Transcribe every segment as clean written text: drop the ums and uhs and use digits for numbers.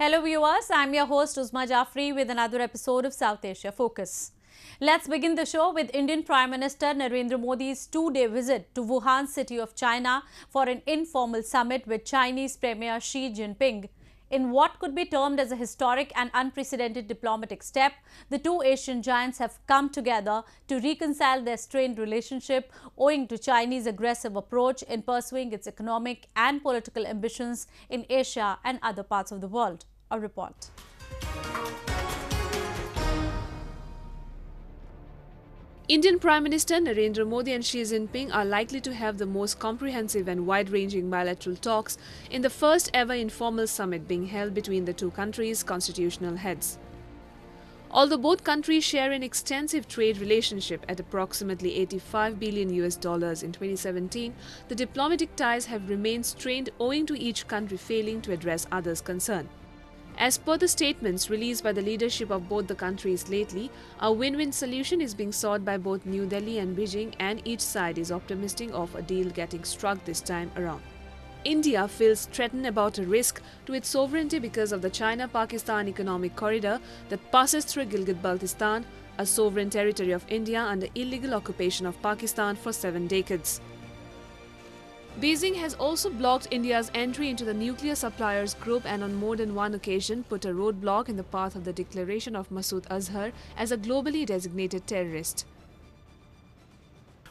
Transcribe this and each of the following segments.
Hello viewers, I'm your host Uzma Jafri with another episode of South Asia Focus. Let's begin the show with Indian Prime Minister Narendra Modi's two-day visit to Wuhan city of China for an informal summit with Chinese Premier Xi Jinping. In what could be termed as a historic and unprecedented diplomatic step, the two Asian giants have come together to reconcile their strained relationship owing to Chinese aggressive approach in pursuing its economic and political ambitions in Asia and other parts of the world. A report. Indian Prime Minister Narendra Modi and Xi Jinping are likely to have the most comprehensive and wide-ranging bilateral talks in the first ever informal summit being held between the two countries' constitutional heads. Although both countries share an extensive trade relationship at approximately $85 billion in 2017, the diplomatic ties have remained strained owing to each country failing to address others' concern. As per the statements released by the leadership of both the countries lately, a win-win solution is being sought by both New Delhi and Beijing, and each side is optimistic of a deal getting struck this time around. India feels threatened about a risk to its sovereignty because of the China-Pakistan economic corridor that passes through Gilgit-Baltistan, a sovereign territory of India under illegal occupation of Pakistan for 7 decades. Beijing has also blocked India's entry into the nuclear suppliers group and on more than one occasion put a roadblock in the path of the declaration of Masood Azhar as a globally designated terrorist.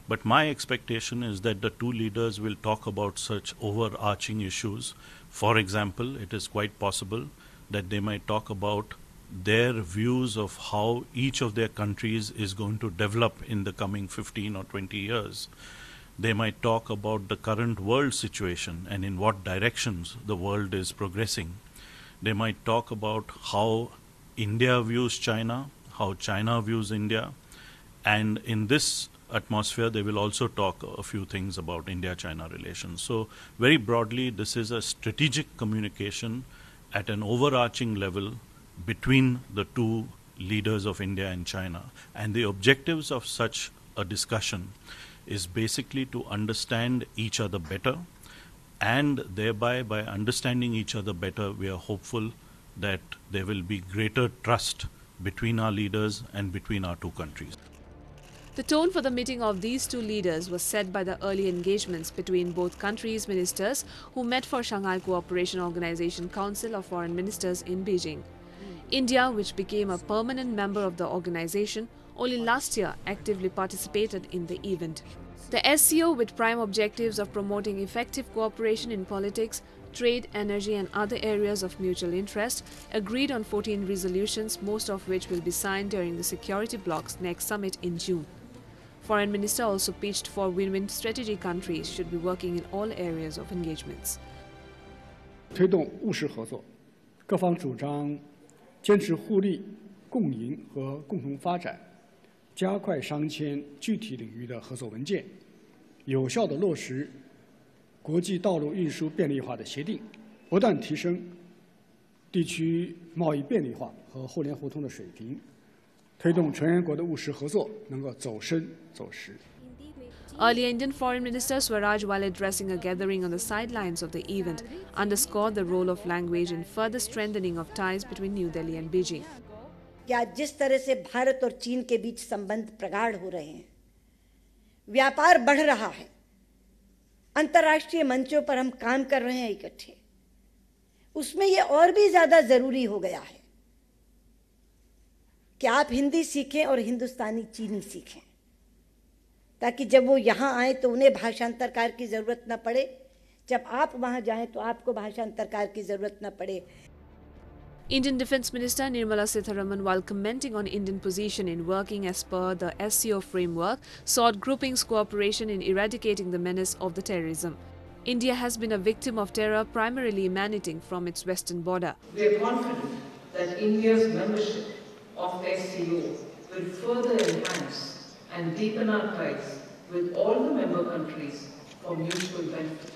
But my expectation is that the two leaders will talk about such overarching issues. For example, it is quite possible that they might talk about their views of how each of their countries is going to develop in the coming 15 or 20 years. They might talk about the current world situation and in what directions the world is progressing. They might talk about how India views China, how China views India, and in this atmosphere they will also talk a few things about India-China relations. So very broadly, this is a strategic communication at an overarching level between the two leaders of India and China. And the objectives of such a discussion is basically to understand each other better, and thereby by understanding each other better we are hopeful that there will be greater trust between our leaders and between our two countries. The tone for the meeting of these two leaders was set by the early engagements between both countries' ministers who met for Shanghai Cooperation Organization Council of Foreign Ministers in Beijing. India, which became a permanent member of the organization, only last year actively participated in the event. The SCO, with prime objectives of promoting effective cooperation in politics, trade, energy and other areas of mutual interest, agreed on 14 resolutions, most of which will be signed during the security bloc's next summit in June. Foreign Minister also pitched for win-win strategy countries should be working in all areas of engagements. 推动务实合作，各方主张坚持互利共赢和共同发展，加快商签具体领域的合作文件，有效地落实国际道路运输便利化的协定，不断提升地区贸易便利化和互联互通的水平，推动成员国的务实合作能够走深走实。 Earlier, Indian Foreign Minister Swaraj, while addressing a gathering on the sidelines of the event, underscored the role of language in further strengthening of ties between New Delhi and Beijing. कि आज जिस तरह से भारत और चीन के बीच संबंध प्रगाढ़ हो रहे हैं, व्यापार बढ़ रहा है, अंतर्राष्ट्रीय मंचों पर हम काम कर रहे हैं इकट्ठे, उसमें ये और भी ज्यादा जरूरी हो गया है कि आप हिंदी सीखें और हिंदुस्तानी चीनी सीखें, ताकि जब वो यहाँ आए तो उन्हें भाषांतरकार की जरूरत न पड़े, जब आप वहाँ जाएं तो आपको भाषांतरकार की जरूरत न पड़े. Indian Defence Minister Nirmala Sitharaman, while commenting on Indian position in working as per the SCO framework, sought groupings cooperation in eradicating the menace of the terrorism. India has been a victim of terror primarily emanating from its western border. We are confident that India's membership of SCO will further enhance and deepen our ties with all the member countries for mutual benefit.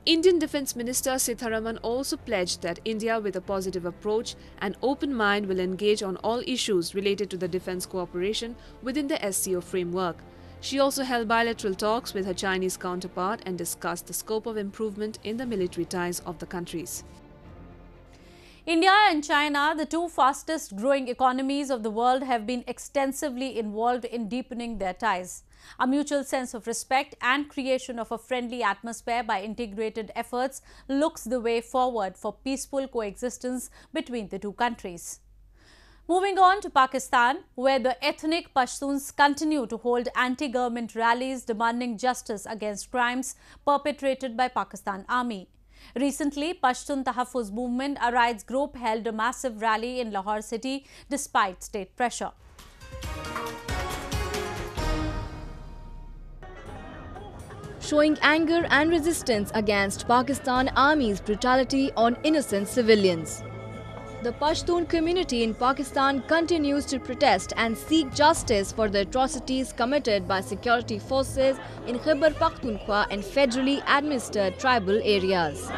Indian Defence Minister Sitharaman also pledged that India, with a positive approach and open mind, will engage on all issues related to the defence cooperation within the SCO framework. She also held bilateral talks with her Chinese counterpart and discussed the scope of improvement in the military ties of the countries. India and China, the two fastest growing economies of the world, have been extensively involved in deepening their ties. A mutual sense of respect and creation of a friendly atmosphere by integrated efforts looks the way forward for peaceful coexistence between the two countries. Moving on to Pakistan, where the ethnic Pashtuns continue to hold anti-government rallies demanding justice against crimes perpetrated by Pakistan Army. Recently, Pashtun Tahaffuz Movement, a rights group, held a massive rally in Lahore city despite state pressure. Showing anger and resistance against Pakistan Army's brutality on innocent civilians. The Pashtun community in Pakistan continues to protest and seek justice for the atrocities committed by security forces in Khyber Pakhtunkhwa and federally administered tribal areas.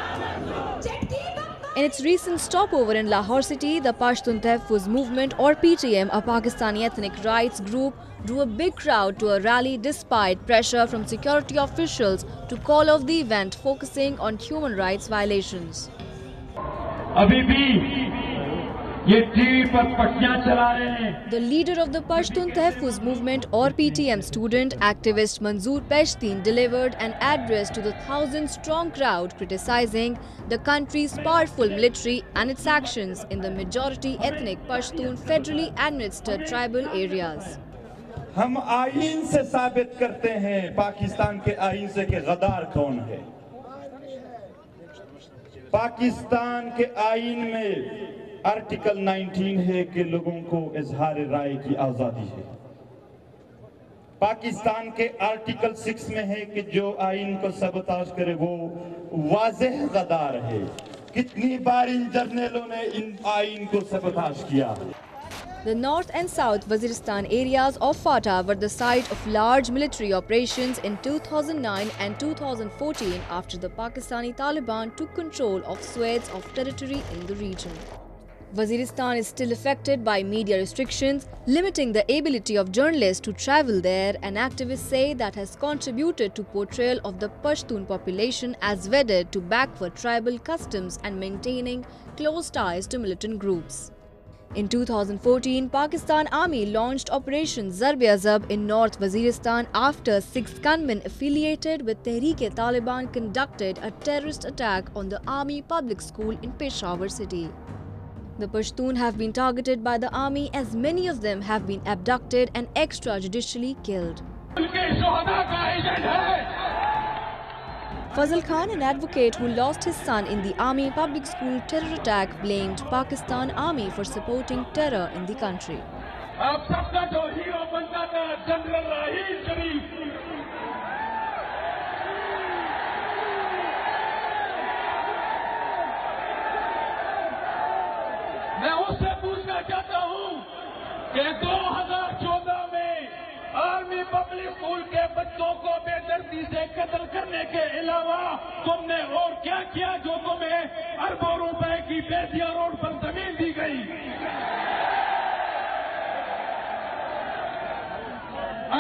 In its recent stopover in Lahore city, the Pashtun Tahaffuz Movement, or PTM, a Pakistani ethnic rights group, drew a big crowd to a rally despite pressure from security officials to call off the event, focusing on human rights violations. The leader of the Pashtun Tahaffuz Movement, or PTM, student activist Manzoor Pashtin, delivered an address to the 1,000-strong crowd criticizing the country's powerful military and its actions in the majority ethnic Pashtun federally administered tribal areas. हम आईन से साबित करते हैं पाकिस्तान के आईन से कि गद्दार कौन है। पाकिस्तान के आईन में आर्टिकल 19 है कि लोगों को इजहार राय की आजादी है। पाकिस्तान के आर्टिकल 6 में है कि जो आईन को सबताज करे वो वाज़ेह गद्दार है। कितनी बार इन जर्नलों ने इन आईन को सबताज किया। The north and south Waziristan areas of FATA were the site of large military operations in 2009 and 2014 after the Pakistani Taliban took control of swathes of territory in the region. Waziristan is still affected by media restrictions, limiting the ability of journalists to travel there, and activists say that has contributed to portrayal of the Pashtun population as wedded to backward tribal customs and maintaining close ties to militant groups. In 2014, Pakistan Army launched Operation Zarb-e-Azab in North Waziristan after 6 gunmen affiliated with Tehreek-e-Taliban conducted a terrorist attack on the Army public school in Peshawar city. The Pashtun have been targeted by the army as many of them have been abducted and extrajudicially killed. Fazal Khan, an advocate who lost his son in the army public school terror attack, blamed Pakistan Army for supporting terror in the country. मैं उससे पूछना चाहता हूं कि 2014 में army public school के बच्चों को बेदर्दी से कत्ल करने के अलावा तुमने और क्या किया जो तुम्हें अरबों रुपए की बेदिया रोड पर जमीन दी गई।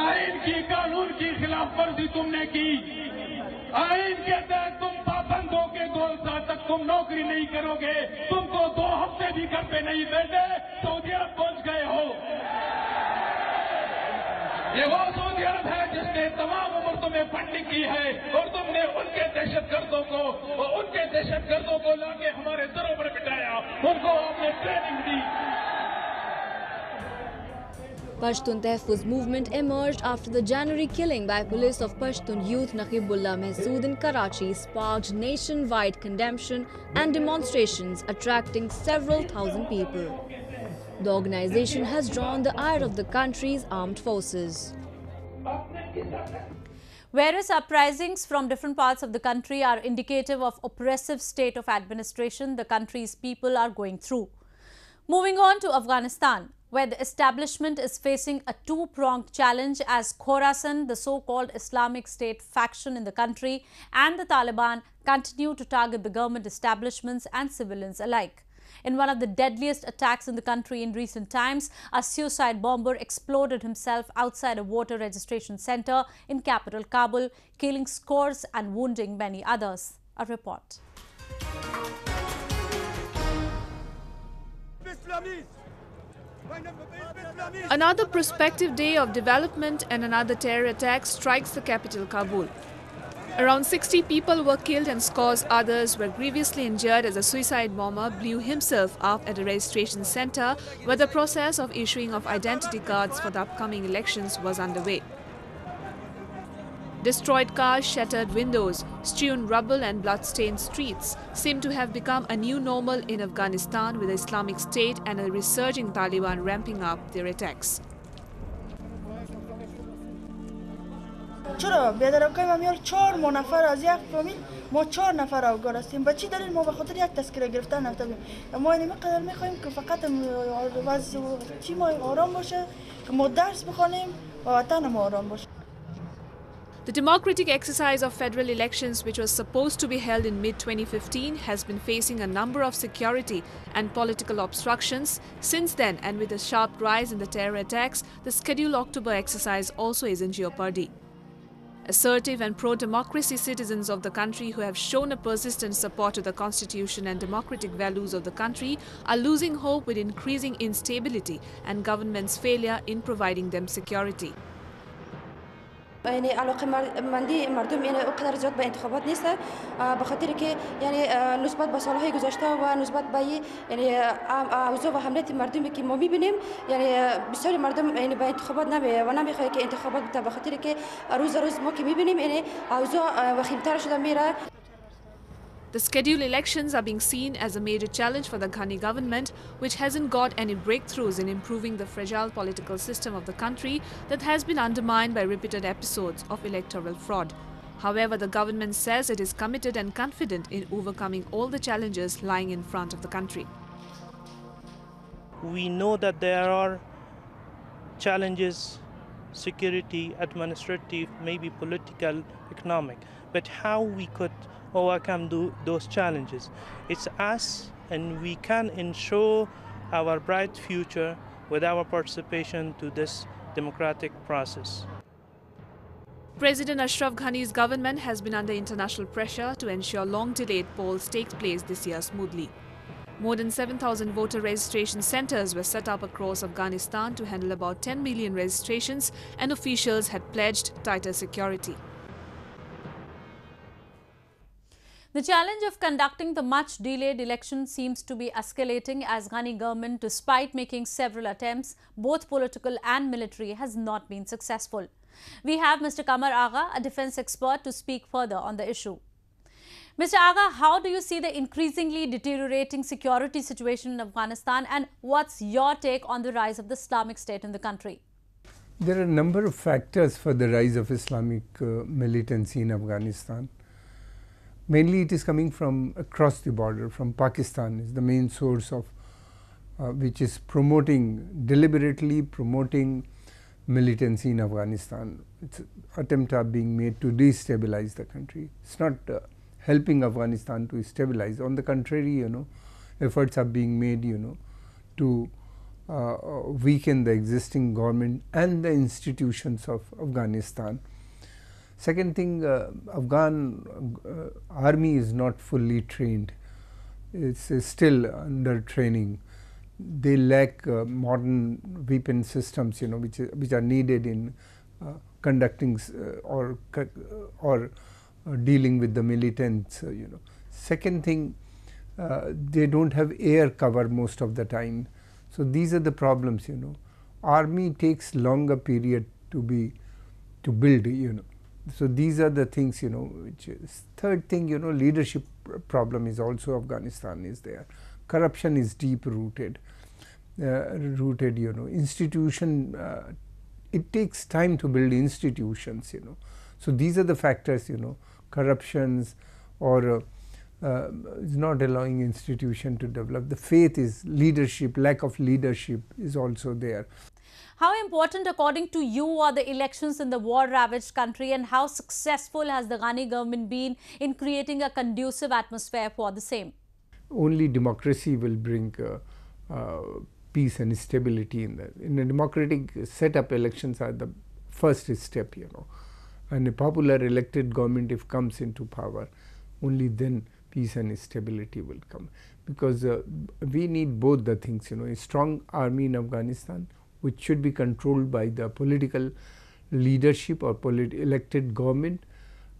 आइन की कानून की खिलाफ वर्जी तुमने की। आइन के तहत तुम पाबंद हो के 2 साल तक तुम नौकरी नहीं करोगे। तुमको 2 हफ्ते भी घर पे नहीं बैठे, सऊदी अरब पहुंच गए हो। ये वो सऊदी अरब है जिसने तमाम उम्र तुम्हें फंडिंग की है और तुमने उनके दहशतगर्दों को लाके हमारे सरों पर बिठाया, उनको आपने training the. Pashtun Tahaffuz Movement emerged after the January killing by police of Pashtun youth Naqibullah Mahsood in Karachi sparked nationwide condemnation and demonstrations, attracting several thousand people. The organization has drawn the ire of the country's armed forces. Various uprisings from different parts of the country are indicative of oppressive state of administration the country's people are going through. Moving on to Afghanistan, where the establishment is facing a two-pronged challenge as Khorasan, the so-called Islamic State faction in the country, and the Taliban continue to target the government establishments and civilians alike. In one of the deadliest attacks in the country in recent times, a suicide bomber exploded himself outside a voter registration center in capital Kabul, killing scores and wounding many others. A report. Another prospective day of development and another terror attack strikes the capital Kabul. Around 60 people were killed and scores others were grievously injured as a suicide bomber blew himself up at a registration center where the process of issuing of identity cards for the upcoming elections was underway. Destroyed cars, shattered windows, strewn rubble and blood-stained streets seem to have become a new normal in Afghanistan, with the Islamic State and a resurging Taliban ramping up their attacks. چرا بیادرکای ما میال 4 نفر از یک فامیل ما 4 نفر افغان هستیم به چی دلیل ما به خاطر یک تذکره گرفتن نفتیم ما اینمی قدر میخوایم که فقط وضع چی ما آرام باشه که ما درس بخونیم و وطن ما آرام باشه. The democratic exercise of federal elections, which was supposed to be held in mid-2015, has been facing a number of security and political obstructions since then, and with a sharp rise in the terror attacks, the scheduled October exercise also is in jeopardy. Assertive and pro-democracy citizens of the country who have shown a persistent support to the constitution and democratic values of the country are losing hope with increasing instability and government's failure in providing them security. یعنی علاقه مندی مردم یعنی اونقدر زیاد به انتخابات نیست به خاطر که یعنی نسبت به سالهای گذشته و نسبت به یعنی اوضاع و حملات مردمی که ما می‌بینیم یعنی بسیاری مردم یعنی به انتخابات نمیخواد که انتخابات بده به خاطر که روز ما که می‌بینیم یعنی اوضاع وخیم‌تر شده میره. The scheduled elections are being seen as a major challenge for the Ghani government, which hasn't got any breakthroughs in improving the fragile political system of the country that has been undermined by repeated episodes of electoral fraud. However, the government says it is committed and confident in overcoming all the challenges lying in front of the country. We know that there are challenges, security, administrative, maybe political, economic, but how we could overcome those challenges. It's us, and we can ensure our bright future with our participation to this democratic process. President Ashraf Ghani's government has been under international pressure to ensure long-delayed polls take place this year smoothly. More than 7,000 voter registration centers were set up across Afghanistan to handle about 10 million registrations, and officials had pledged tighter security. The challenge of conducting the much-delayed election seems to be escalating as Ghani government, despite making several attempts, both political and military, has not been successful. We have Mr. Kamar Agha, a defence expert, to speak further on the issue. Mr. Agha, how do you see the increasingly deteriorating security situation in Afghanistan, and what's your take on the rise of the Islamic State in the country? There are a number of factors for the rise of Islamic militancy in Afghanistan. Mainly it is coming from across the border, from Pakistan is the main source of which is deliberately promoting militancy in Afghanistan. It's attempts are being made to destabilize the country. It's not helping Afghanistan to stabilize. On the contrary, efforts are being made, to weaken the existing government and the institutions of Afghanistan. Second thing, Afghan army is not fully trained. It's still under training. They lack modern weapon systems, which are needed in conducting or dealing with the militants. Second thing, they don't have air cover most of the time. So these are the problems. Army takes longer period to build. So these are the things, which is. Third thing, leadership problem is also Afghanistan is there. Corruption is deep rooted. Institution, it takes time to build institutions, So these are the factors, corruptions or is not allowing institution to develop. The faith is leadership, lack of leadership is also there. How important, according to you, are the elections in the war-ravaged country, and how successful has the Ghani government been in creating a conducive atmosphere for the same? Only democracy will bring peace and stability in a democratic setup. Elections are the first step, and a popular elected government, if comes into power, only then peace and stability will come. Because we need both the things, a strong army in Afghanistan, which should be controlled by the political leadership or elected government,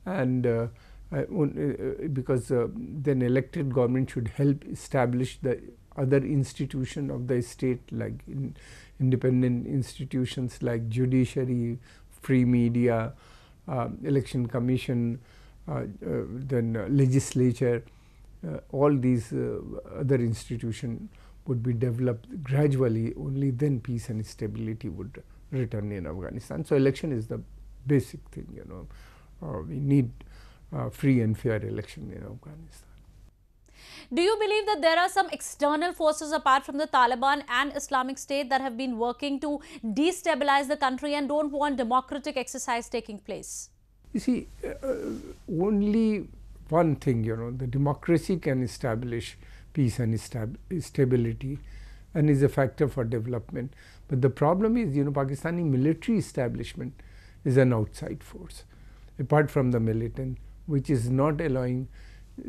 and because then elected government should help establish the other institution of the state, like independent institutions like judiciary, free media, election commission, then legislature. All these other institutions would be developed gradually. Only then peace and stability would return in Afghanistan. So election is the basic thing. We need free and fair election in Afghanistan. Do you believe that there are some external forces apart from the Taliban and Islamic State that have been working to destabilize the country and don't want democratic exercise taking place? You see, only one thing, the democracy can establish peace and stability and is a factor for development. But the problem is, Pakistani military establishment is an outside force, apart from the militant, which is not allowing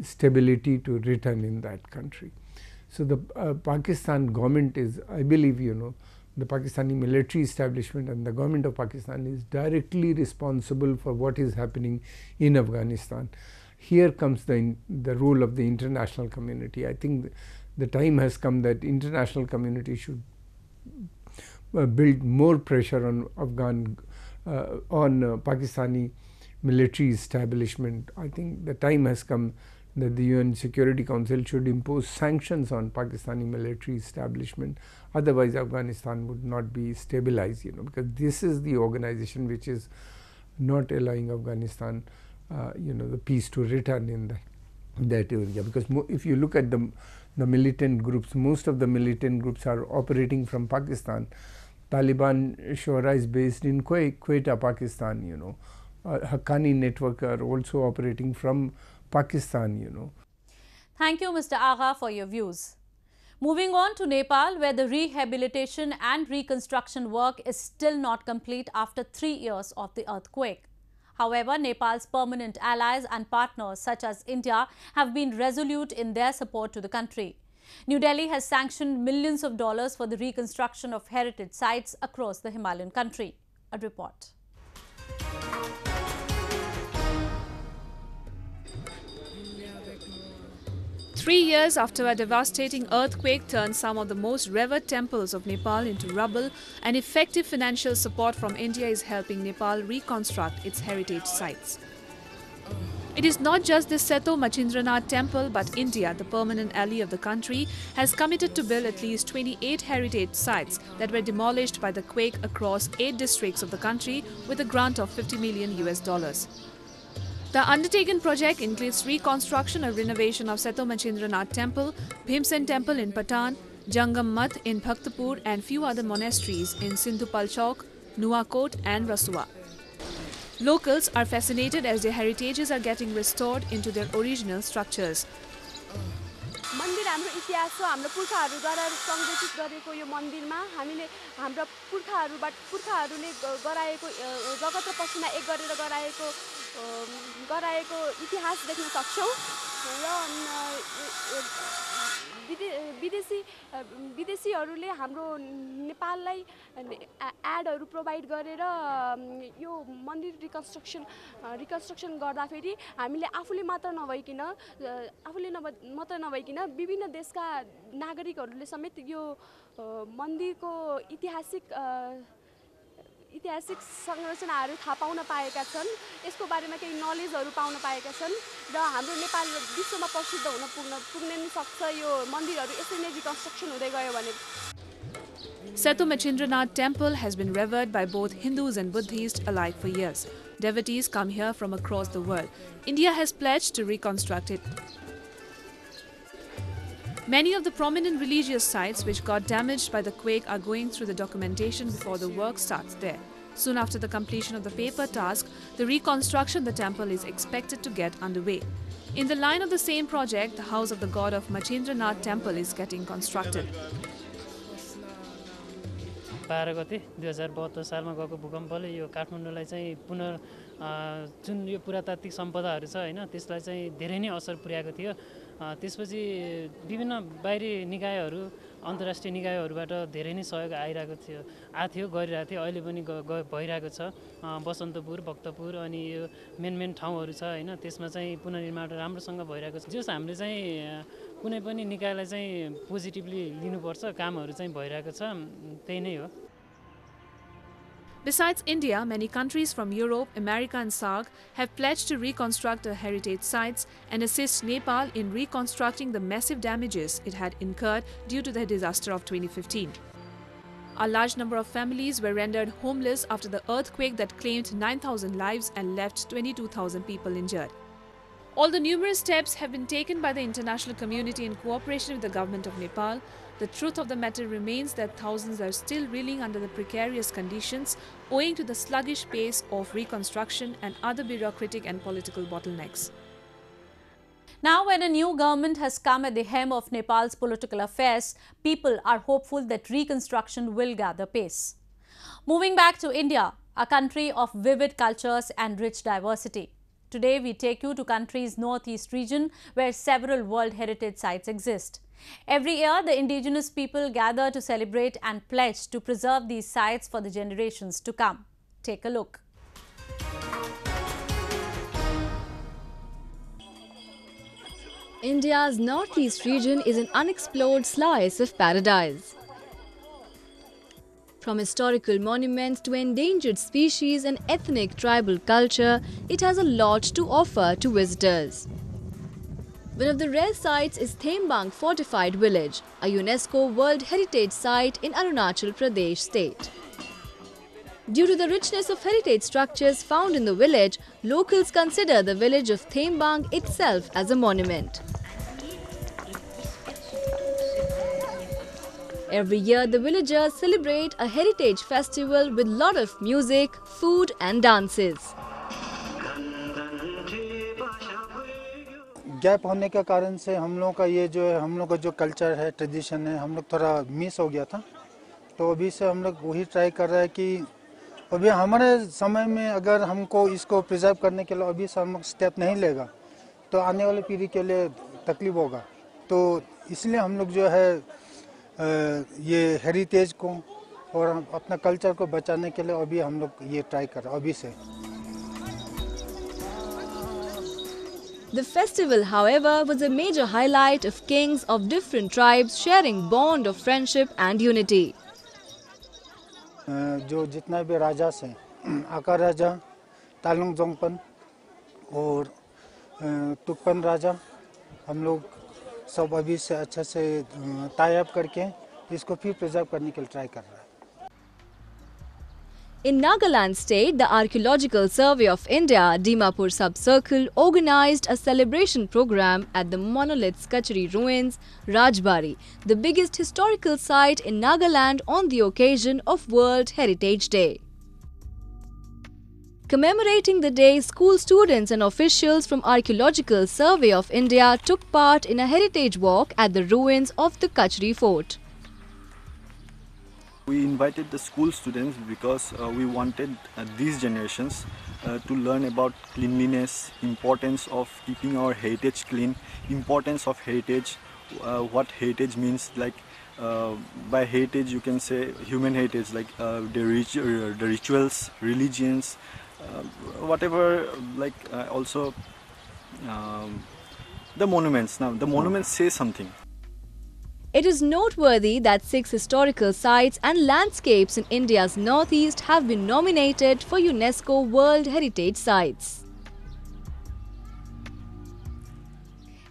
stability to return in that country. So the Pakistan government is, I believe, the Pakistani military establishment and the government of Pakistan is directly responsible for what is happening in Afghanistan. Here comes the role of the international community. I think the time has come that international community should build more pressure on Pakistani military establishment. I think the time has come that the UN Security Council should impose sanctions on Pakistani military establishment. Otherwise, Afghanistan would not be stabilized, because this is the organization which is not allowing Afghanistan, the peace to return in that area. Because if you look at the militant groups, most of the militant groups are operating from Pakistan. Taliban Shura is based in Quetta, Pakistan, Haqqani network are also operating from Pakistan, Thank you, Mr. Agha, for your views. Moving on to Nepal, where the rehabilitation and reconstruction work is still not complete after 3 years of the earthquake. However, Nepal's permanent allies and partners such as India have been resolute in their support to the country. New Delhi has sanctioned millions of dollars for the reconstruction of heritage sites across the Himalayan country. A report. 3 years after a devastating earthquake turned some of the most revered temples of Nepal into rubble, and effective financial support from India is helping Nepal reconstruct its heritage sites. It is not just the Seto Machindranath temple, but India, the permanent ally of the country, has committed to build at least 28 heritage sites that were demolished by the quake across 8 districts of the country with a grant of $50 million. The undertaken project includes reconstruction or renovation of Seto Machindranath Temple, Bhimsen Temple in Patan, Jangam Math in Bhaktapur and few other monasteries in Sindhupal Chowk, Nuwakot and Rasua. Locals are fascinated as their heritages are getting restored into their original structures. मन्दिर हाम्रो इतिहास हो हाम्रो पुर्खाहरूद्वारा संरक्षित गरेको यो मन्दिरमा हामीले हाम्रो पुर्खाहरूले गराएको रगत र पसिना एक गरेर गराएको इतिहास देख्न सक्छौं र विदेशीहरूले हाम्रो नेपाललाई एडहरु प्रोवाइड गरेर यो मन्दिर रिकन्स्ट्रक्सन गर्दाखेरि हामीले आफूले मात्र नभइकिन विभिन्न देशका नागरिकहरूले समेत यो मन्दिरको ऐतिहासिक संरचनाहरू थाहा पाउन पाएका छन् यसको बारेमा केही नलेजहरू पाउन पाएका छन् र हाम्रो नेपाल विश्वमा प्रसिद्ध हुन पुग्न सक्छ यो मन्दिरहरू यसरी नै रिकन्स्ट्रक्सन हुँदै गयो भने Seto Machindranath Temple has been revered by both Hindus and Buddhists alike for years. Devotees come here from across the world. India has pledged to reconstruct it. Many of the prominent religious sites which got damaged by the quake are going through the documentation before the work starts there. Soon after the completion of the paper task, the reconstruction of the temple is expected to get underway. In the line of the same project, the house of the god of Machindranath Temple is getting constructed. 12 गते 2072 सालमा गएको भूकम्पले यो काठमाडौँलाई चाहिँ जुन यो पुरातात्विक सम्पदाहरू छ हैन त्यसलाई चाहिँ धेरै नै असर पुर्याएको थियो त्यसपछि विभिन्न बाहिरी निकायहरू अन्तर्राष्ट्रिय निकायहरूबाट धेरै नै सहयोग आइरहेको थियो गरिरहेको थियो अहिले पनि भइरहेको छ बसन्तपुर भक्तपुर अनि यो मेन ठाउँहरू छ हैन त्यसमा चाहिँ पुनर्निर्माण राम्रोसँग भइरहेको छ जस हामीले चाहिँ कुनै पनि निकायलाई चाहिँ पोजिटिभली लिनुपर्छ कामहरू चाहिँ भइरहेको छ त्यही नै हो Besides India, many countries from Europe, America and SAARC have pledged to reconstruct their heritage sites and assist Nepal in reconstructing the massive damages it had incurred due to the disaster of 2015. A large number of families were rendered homeless after the earthquake that claimed 9,000 lives and left 22,000 people injured. Although numerous steps have been taken by the international community in cooperation with the government of Nepal, the truth of the matter remains that thousands are still reeling under the precarious conditions owing to the sluggish pace of reconstruction and other bureaucratic and political bottlenecks. Now, when a new government has come at the helm of Nepal's political affairs, people are hopeful that reconstruction will gather pace. Moving back to India, a country of vivid cultures and rich diversity. Today, we take you to country's northeast region where several World Heritage Sites exist. Every year, the indigenous people gather to celebrate and pledge to preserve these sites for the generations to come. Take a look. India's northeast region is an unexplored slice of paradise. From historical monuments to endangered species and ethnic tribal culture, it has a lot to offer to visitors. One of the rare sites is Thembang Fortified Village, a UNESCO World Heritage Site in Arunachal Pradesh state. Due to the richness of heritage structures found in the village, locals consider the village of Thembang itself as a monument. Every year, the villagers celebrate a heritage festival with lot of music, food and dances. Gap होने के कारण से हम लोगों का ये जो है हम लोग का जो कल्चर है ट्रेडिशन है हम लोग थोड़ा मिस हो गया था तो अभी से हम लोग वही ट्राई कर रहे हैं कि अभी हमारे समय में अगर हमको इसको प्रिजर्व करने के लिए अभी से हम लोग स्टेप नहीं लेगा तो आने वाली पीढ़ी के लिए तकलीफ होगा तो इसलिए हम लोग जो है ये हेरिटेज को और अपना कल्चर को बचाने के लिए अभी हम लोग ये ट्राई कर रहे हैं अभी से. The festival, however, was a major highlight of kings of different tribes sharing bond of friendship and unity. जो जितना भी राजा से आका राजा, तालुंग जोंगपन और तुकपन राजा हम लोग सब अभी से अच्छा से टाई अप करके इसको फिर प्रिजर्व करने के लिए ट्राई कर रहे हैं. In Nagaland state, the Archaeological Survey of India, Dimapur Sub-Circle, organized a celebration program at the monolith Kachri ruins, Rajbari, the biggest historical site in Nagaland on the occasion of World Heritage Day. Commemorating the day, school students and officials from Archaeological Survey of India took part in a heritage walk at the ruins of the Kachri fort. We invited the school students because we wanted these generations to learn about cleanliness, importance of keeping our heritage clean, importance of heritage, what heritage means. Like by heritage you can say human heritage, like the rituals, religions, whatever, like also the monuments. Now the monuments say something. It is noteworthy that 6 historical sites and landscapes in India's northeast have been nominated for UNESCO World Heritage Sites.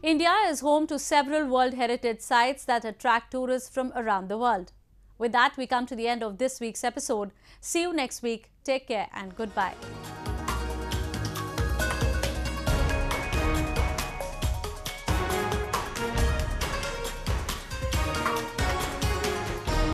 India is home to several World Heritage Sites that attract tourists from around the world. With that, we come to the end of this week's episode. See you next week. Take care and goodbye.